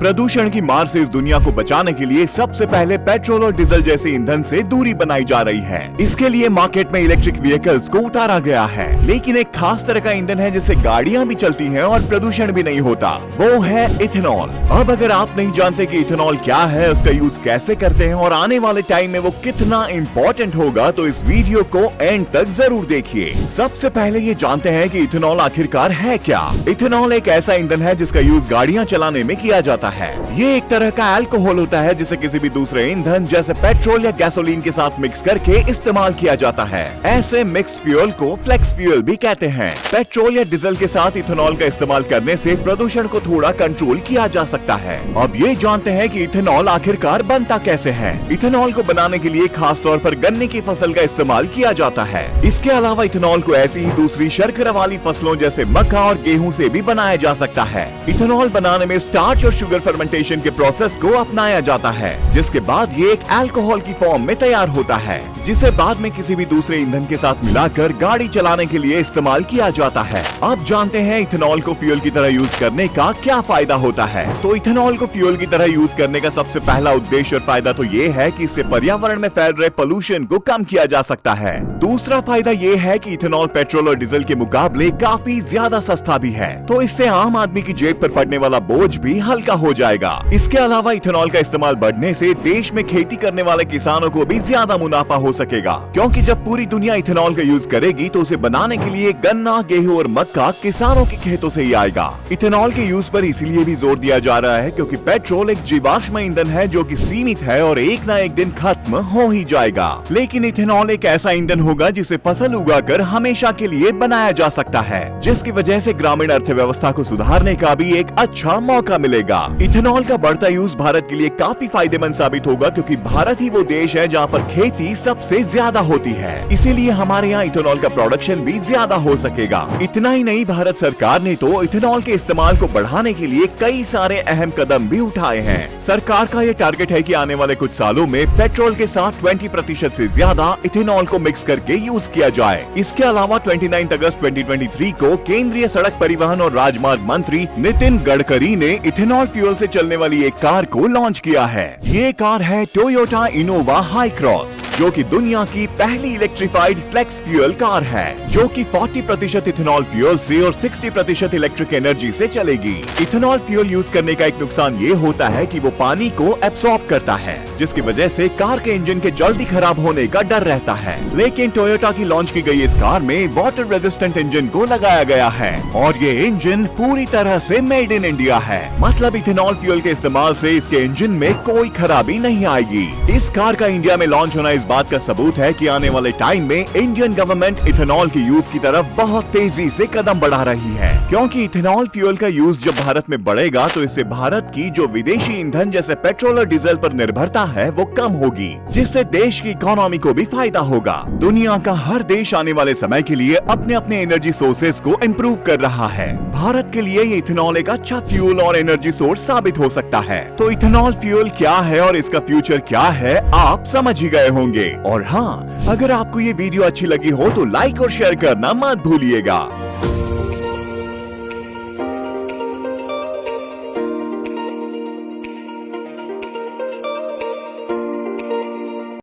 प्रदूषण की मार से इस दुनिया को बचाने के लिए सबसे पहले पेट्रोल और डीजल जैसे ईंधन से दूरी बनाई जा रही है। इसके लिए मार्केट में इलेक्ट्रिक व्हीकल्स को उतारा गया है। लेकिन एक खास तरह का ईंधन है जिससे गाड़ियां भी चलती हैं और प्रदूषण भी नहीं होता, वो है इथेनॉल। अब अगर आप नहीं जानते कि इथेनॉल क्या है, उसका यूज कैसे करते हैं और आने वाले टाइम में वो कितना इम्पोर्टेंट होगा, तो इस वीडियो को एंड तक जरूर देखिए। सबसे पहले ये जानते हैं कि इथेनॉल आखिरकार है क्या। इथेनॉल एक ऐसा ईंधन है जिसका यूज गाड़ियां चलाने में किया जाता है। ये एक तरह का अल्कोहल होता है जिसे किसी भी दूसरे ईंधन जैसे पेट्रोल या गैसोलीन के साथ मिक्स करके इस्तेमाल किया जाता है। ऐसे मिक्स्ड फ्यूल को फ्लेक्स फ्यूल भी कहते हैं। पेट्रोल या डीजल के साथ इथेनॉल का इस्तेमाल करने से प्रदूषण को थोड़ा कंट्रोल किया जा सकता है। अब ये जानते हैं कि इथेनॉल आखिरकार बनता कैसे है। इथेनॉल को बनाने के लिए खास तौर पर गन्ने की फसल का इस्तेमाल किया जाता है। इसके अलावा इथेनॉल को ऐसी ही दूसरी शर्करा वाली फसलों जैसे मक्का और गेहूं से भी बनाया जा सकता है। इथेनॉल बनाने में स्टार्च और शुगर फर्मेंटेशन के प्रोसेस को अपनाया जाता है, जिसके बाद ये एक अल्कोहल की फॉर्म में तैयार होता है, जिसे बाद में किसी भी दूसरे ईंधन के साथ मिलाकर गाड़ी चलाने के लिए इस्तेमाल किया जाता है। अब जानते हैं इथेनॉल को फ्यूल की तरह यूज करने का क्या फायदा होता है। तो इथेनॉल को फ्यूल की तरह यूज करने का सबसे पहला उद्देश्य और फायदा तो ये है कि इससे पर्यावरण में फैल रहे पोल्यूशन को कम किया जा सकता है। दूसरा फायदा ये है कि इथेनॉल पेट्रोल और डीजल के मुकाबले काफी ज्यादा सस्ता भी है, तो इससे आम आदमी की जेब पर पड़ने वाला बोझ भी हल्का हो जाएगा। इसके अलावा इथेनॉल का इस्तेमाल बढ़ने से देश में खेती करने वाले किसानों को भी ज्यादा मुनाफा हो सकेगा, क्योंकि जब पूरी दुनिया इथेनॉल का यूज करेगी तो उसे बनाने के लिए गन्ना, गेहूं और मक्का किसानों के खेतों से ही आएगा। इथेनॉल के यूज पर इसीलिए भी जोर दिया जा रहा है क्योंकि पेट्रोल एक जीवाश्म ईंधन है जो कि सीमित है और एक ना एक दिन खत्म हो ही जाएगा। लेकिन इथेनॉल एक ऐसा ईंधन होगा जिसे फसल उगाकर हमेशा के लिए बनाया जा सकता है, जिसकी वजह से ग्रामीण अर्थव्यवस्था को सुधारने का भी एक अच्छा मौका मिलेगा। इथेनॉल का बढ़ता यूज भारत के लिए काफी फायदेमंद साबित होगा, क्योंकि भारत ही वो देश है जहाँ पर खेती सबसे ज्यादा होती है। इसीलिए हमारे यहाँ इथेनॉल का प्रोडक्शन भी ज्यादा हो सकेगा। इतना ही नहीं, भारत सरकार ने तो इथेनॉल के इस्तेमाल को बढ़ाने के लिए कई सारे अहम कदम भी उठाए हैं। सरकार का ये टारगेट है कि आने वाले कुछ सालों में पेट्रोल के साथ 20% से ज्यादा इथेनॉल को मिक्स करके यूज किया जाए। इसके अलावा 29 अगस्त 2023 को केंद्रीय सड़क परिवहन और राजमार्ग मंत्री नितिन गडकरी ने इथेनॉल फ्यूल से चलने वाली एक कार को लॉन्च किया है। ये कार है टोयोटा इनोवा हाई क्रॉस, जो कि दुनिया की पहली इलेक्ट्रिफाइड फ्लेक्स फ्यूल कार है, जो कि 40% इथेनॉल फ्यूल से और 60% इलेक्ट्रिक एनर्जी से चलेगी। इथेनॉल फ्यूल यूज करने का एक नुकसान ये होता है कि वो पानी को एब्सॉर्ब करता है, जिसकी वजह से कार के इंजन के जल्दी खराब होने का डर रहता है। लेकिन टोयोटा की लॉन्च की गई इस कार में वाटर रेजिस्टेंट इंजन को लगाया गया है और ये इंजन पूरी तरह से मेड इन इंडिया है। मतलब इथेनॉल फ्यूल के इस्तेमाल से इसके इंजन में कोई खराबी नहीं आएगी। इस कार का इंडिया में लॉन्च होना इस बात का सबूत है कि आने वाले टाइम में इंडियन गवर्नमेंट इथेनॉल के यूज की तरफ बहुत तेजी से कदम बढ़ा रही है, क्योंकि इथेनॉल फ्यूल का यूज जब भारत में बढ़ेगा तो इससे भारत की जो विदेशी ईंधन जैसे पेट्रोल और डीजल पर निर्भरता है वो कम होगी, जिससे देश की इकोनॉमी को भी फायदा होगा। दुनिया का हर देश आने वाले समय के लिए अपने अपने एनर्जी सोर्सेज को इम्प्रूव कर रहा है। भारत के लिए ये इथेनॉल एक अच्छा फ्यूल और एनर्जी सोर्स साबित हो सकता है। तो इथेनॉल फ्यूल क्या है और इसका फ्यूचर क्या है, आप समझ ही गए होंगे। और हाँ, अगर आपको ये वीडियो अच्छी लगी हो तो लाइक और शेयर करना मत भूलिएगा।